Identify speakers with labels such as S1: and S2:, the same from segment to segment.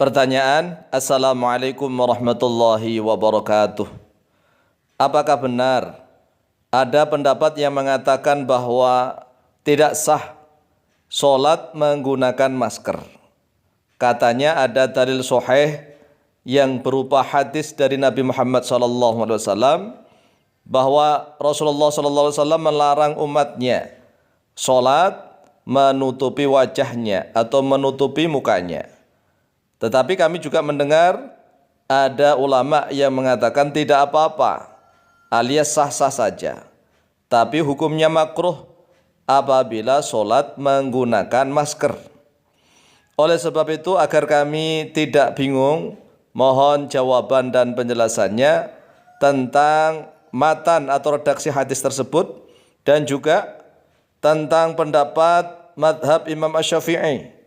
S1: Pertanyaan, Assalamualaikum warahmatullahi wabarakatuh. Apakah benar ada pendapat yang mengatakan bahwa tidak sah sholat menggunakan masker? Katanya ada dalil sahih yang berupa hadis dari Nabi Muhammad SAW bahwa Rasulullah SAW melarang umatnya sholat menutupi wajahnya atau menutupi mukanya. Tetapi kami juga mendengar ada ulama yang mengatakan tidak apa-apa, alias sah-sah saja. Tapi hukumnya makruh apabila sholat menggunakan masker. Oleh sebab itu, agar kami tidak bingung, mohon jawaban dan penjelasannya tentang matan atau redaksi hadis tersebut dan juga tentang pendapat madhab Imam Asy-Syafi'i.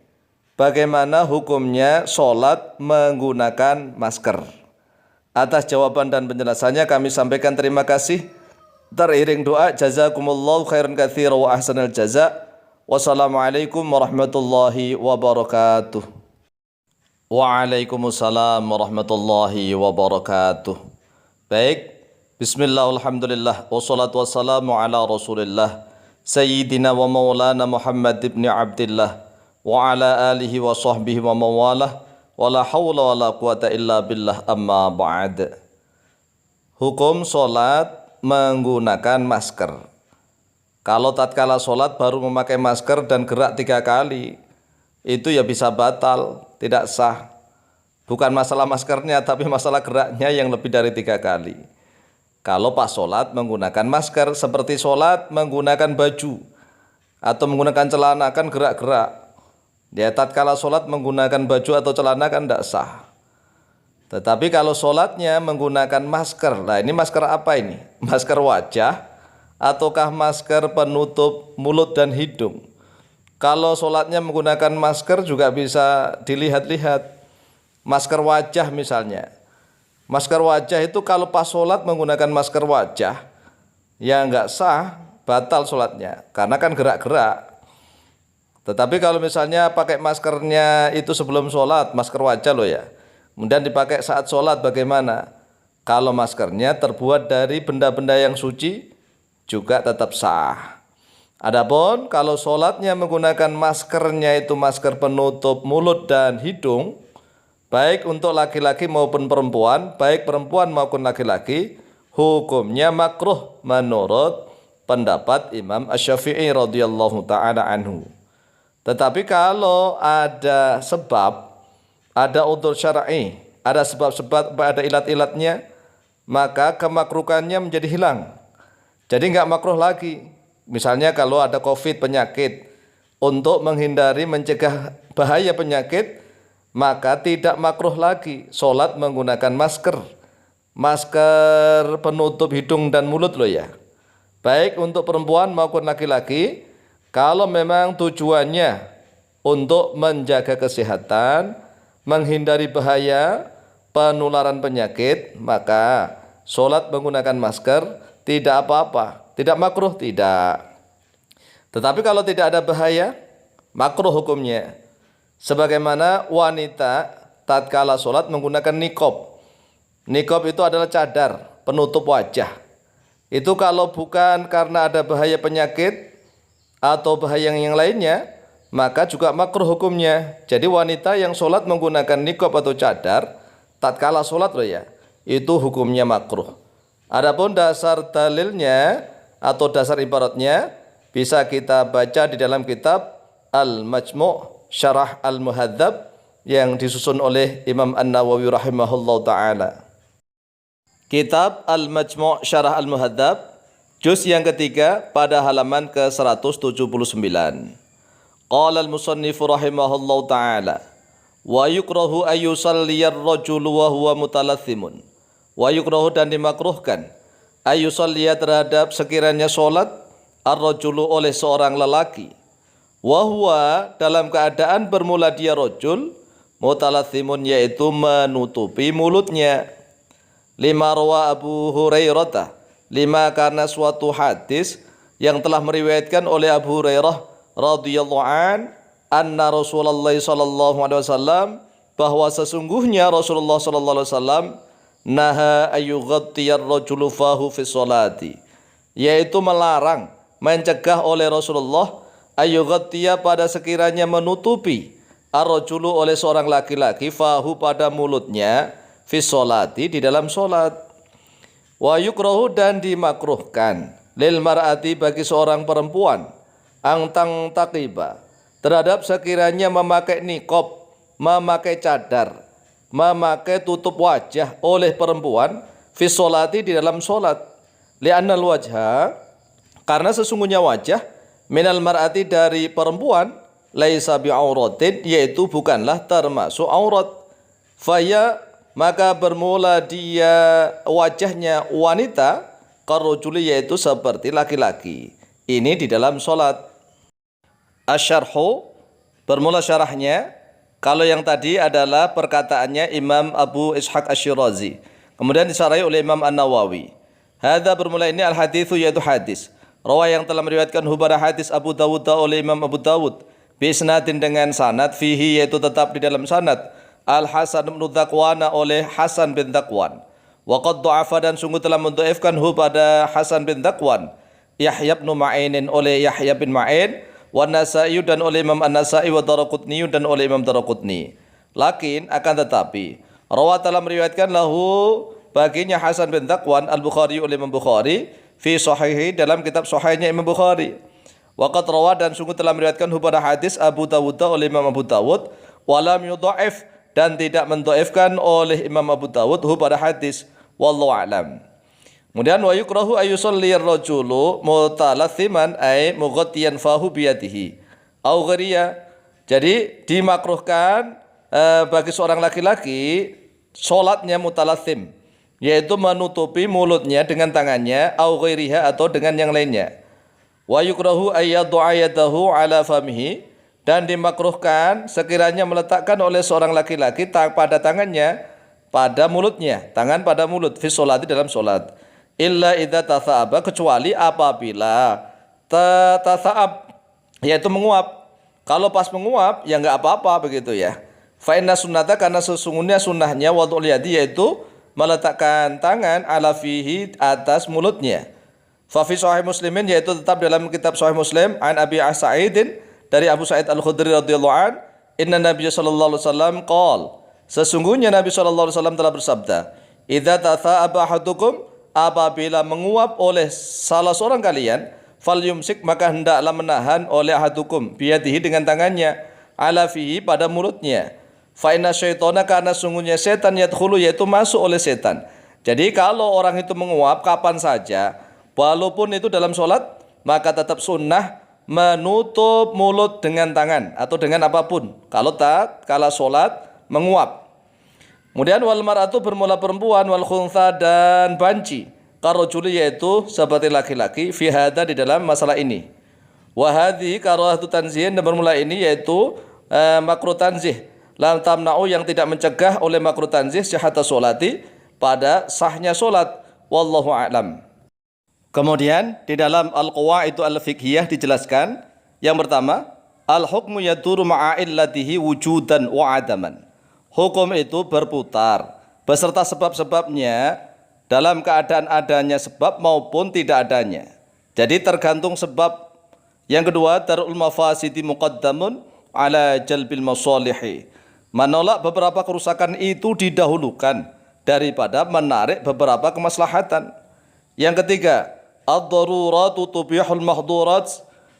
S1: Bagaimana hukumnya sholat menggunakan masker? Atas jawaban dan penjelasannya kami sampaikan terima kasih. Teriring doa, jazakumullahu khairan katsiran wa ahsanal jaza. Wassalamualaikum warahmatullahi wabarakatuh. Waalaikumsalam warahmatullahi wabarakatuh. Baik, bismillah, alhamdulillah, wassalatu wassalamu ala rasulillah Sayyidina wa maulana Muhammad ibn Abdillah wa ala alihi wa sahbihi wa mawalah wa la hawla wa la quwata illa billah, amma ba'd. Hukum sholat menggunakan masker. Kalau tatkala sholat baru memakai masker dan gerak 3 kali, itu ya bisa batal, tidak sah. Bukan masalah maskernya, tapi masalah geraknya yang lebih dari 3 kali. Kalau pas sholat menggunakan masker, seperti sholat menggunakan baju atau menggunakan celana, kan gerak-gerak. Ya, tatkala sholat menggunakan baju atau celana kan tidak sah. Tetapi kalau sholatnya menggunakan masker, nah ini masker apa ini? Masker wajah ataukah masker penutup mulut dan hidung? Kalau sholatnya menggunakan masker juga bisa dilihat-lihat. Masker wajah misalnya. Masker wajah itu kalau pas sholat menggunakan masker wajah, ya nggak sah, batal sholatnya, karena kan gerak-gerak. Tetapi kalau misalnya pakai maskernya itu sebelum sholat, masker wajah loh ya, kemudian dipakai saat sholat, bagaimana? Kalau maskernya terbuat dari benda-benda yang suci, juga tetap sah. Adapun kalau sholatnya menggunakan maskernya itu masker penutup mulut dan hidung, baik untuk laki-laki maupun perempuan, baik perempuan maupun laki-laki, hukumnya makruh menurut pendapat Imam Asy-Syafi'i radhiyallahu ta'ala anhu. Tetapi kalau ada sebab, ada udzur syar'i, ada sebab-sebab, ada ilat-ilatnya, maka kemakruhannya menjadi hilang. Jadi nggak makruh lagi. Misalnya kalau ada COVID, penyakit, untuk menghindari mencegah bahaya penyakit, maka tidak makruh lagi sholat menggunakan masker. Masker penutup hidung dan mulut loh ya. Baik untuk perempuan maupun laki-laki. Kalau memang tujuannya untuk menjaga kesehatan, menghindari bahaya penularan penyakit, maka sholat menggunakan masker tidak apa-apa, tidak makruh, tidak. Tetapi kalau tidak ada bahaya, makruh hukumnya. Sebagaimana wanita tatkala sholat menggunakan niqab. Niqab itu adalah cadar penutup wajah. Itu kalau bukan karena ada bahaya penyakit atau bahaya yang lainnya, maka juga makruh hukumnya. Jadi wanita yang sholat menggunakan niqab atau cadar tatkala sholat loh ya, itu hukumnya makruh. Adapun dasar dalilnya atau dasar ibaratnya bisa kita baca di dalam kitab Al-Majmu' Syarah Al-Muhadzab yang disusun oleh Imam An-Nawawi rahimahullah ta'ala. Kitab Al-Majmu' Syarah Al-Muhadzab juz yang ketiga pada halaman ke-179. Qala al-musannifu rahimahullahu ta'ala wa yukrahu ayyusalliyar rajulu wa huwa mutalathimun. Wa yukrahu, dan dimakruhkan, ayyusalliya, terhadap sekiranya sholat, ar-rajulu, oleh seorang lelaki, wa huwa, dalam keadaan bermula dia rajul, mutalathimun, yaitu menutupi mulutnya. Lima rawa Abu Hurairah, lima, karena suatu hadis yang telah meriwayatkan oleh Abu Hurairah radhiyallahu an, anna Rasulullah sallallahu alaihi wasallam, bahwa sesungguhnya Rasulullah sallallahu alaihi wasallam naha ayyughattiyar rajulu fahu fi sholati, yaitu melarang, mencegah oleh Rasulullah ayyughattiya pada sekiranya menutupi ar-rajulu oleh seorang laki-laki fahu pada mulutnya fi sholati di dalam sholat. Wa yukrahu dan dimakruhkan lil mar'ati bagi seorang perempuan angtang taqiba terhadap sekiranya memakai niqab, memakai cadar, memakai tutup wajah oleh perempuan fi sholati di dalam sholat. Li'annal wajha, karena sesungguhnya wajah minal mar'ati dari perempuan laisa bi'auratin, yaitu bukanlah termasuk aurat. Faya, maka bermula dia wajahnya wanita karrojuli, yaitu seperti laki-laki. Ini di dalam sholat. Asyarhu, bermula syarahnya. Kalau yang tadi adalah perkataannya Imam Abu Ishaq Asy-Syirazi, kemudian disarai oleh Imam An-Nawawi. Hadza bermula ini al-haditsu, yaitu hadis. Rawi yang telah meriwayatkan hubara hadis Abu Dawud oleh Imam Abu Dawud. Bisnadin dengan sanad, fihi yaitu tetap di dalam sanad. Al-Hasan bin Dzakwan oleh Hasan bin Dzakwan. Wa qad dha'afa dan sungguh telah mendhaifkan pada Hasan bin Dzakwan Yahya bin Ma'in oleh Yahya bin Ma'in, wa Nasa'i dan oleh Imam An-Nasa'i, wa Daraqutni dan oleh Imam Daraqutni. Lakin akan tetapi rawa telah meriwayatkan lahu baginya Hasan bin Dzakwan Al-Bukhari oleh Imam Bukhari fi sahihi dalam kitab sahihnya Imam Bukhari. Wa qad rawa dan sungguh telah meriwayatkan pada hadis Abu Dawud oleh Imam Abu Dawud wa lam yudha'if dan tidak mendhaifkan oleh Imam Abu Dawud pada hadis, wallahu a'lam. Kemudian wa yukrahu ayyusalli ar-rajulu mutalathiman ay mughattiyan fahu biyadihi au ghariya. Jadi dimakruhkan bagi seorang laki-laki salatnya mutalathim, yaitu menutupi mulutnya dengan tangannya au ghariha atau dengan yang lainnya. Wa yukrahu ayyad'a yadahu ala famihi dan dimakruhkan sekiranya meletakkan oleh seorang laki-laki pada tangannya pada mulutnya, tangan pada mulut fi sholati dalam sholat. Illa idza tatha'aba, kecuali apabila tatha'ab, yaitu menguap. Kalau pas menguap ya enggak apa-apa begitu ya. Fa inna sunnata, karena sesungguhnya sunnahnya wad'ul yadi, yaitu meletakkan tangan ala fihi, atas mulutnya. Fa fi sahih Muslimin, yaitu tetap dalam kitab Sahih Muslim, an Abi Sa'idin dari Abu Sa'id Al-Khudri radhiyallahu an, inna Nabiy sallallahu alaihi wasallam qol, sesungguhnya Nabi sallallahu alaihi wasallam telah bersabda, idza tatha'aba ahadukum, apabila menguap oleh salah seorang kalian, fal yumsik, maka hendaklah menahan oleh ahadukum biyadihi dengan tangannya, ala fihi pada mulutnya. Fa inna syaitana, karena sungguhnya setan yadkhulu, yaitu masuk oleh setan. Jadi kalau orang itu menguap kapan saja, walaupun itu dalam sholat, maka tetap sunnah menutup mulut dengan tangan atau dengan apapun. Kalau sholat menguap. Kemudian wal mar'atu, bermula perempuan, wal khuntha dan banci, karojuli, yaitu seperti laki-laki, fi hadza di dalam masalah ini. Wa hadhi karahatu tanzihin, dan bermula ini yaitu makruh tanzih, lam tamna'u, yang tidak mencegah oleh makruh tanzih sihhata sholati, pada sahnya sholat, wallahu a'lam. Kemudian di dalam al-qawaid al-fiqhiyah dijelaskan yang pertama, al-hukmu yaduru ma'a illatihi wujudan wa adaman. Hukum itu berputar beserta sebab-sebabnya dalam keadaan adanya sebab maupun tidak adanya. Jadi tergantung sebab. Yang kedua, darul mafasidi muqaddamun ala jalbil masalihi. Menolak beberapa kerusakan itu didahulukan daripada menarik beberapa kemaslahatan. Yang ketiga, ad-daruratu tubihul mahdurat.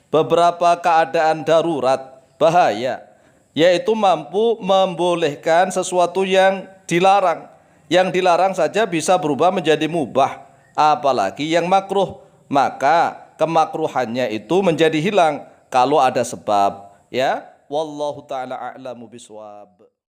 S1: Beberapa keadaan darurat, bahaya, yaitu mampu membolehkan sesuatu yang dilarang. Yang dilarang saja bisa berubah menjadi mubah, apalagi yang makruh. Maka kemakruhannya itu menjadi hilang kalau ada sebab. Ya, wallahu ta'ala a'lamu biswab.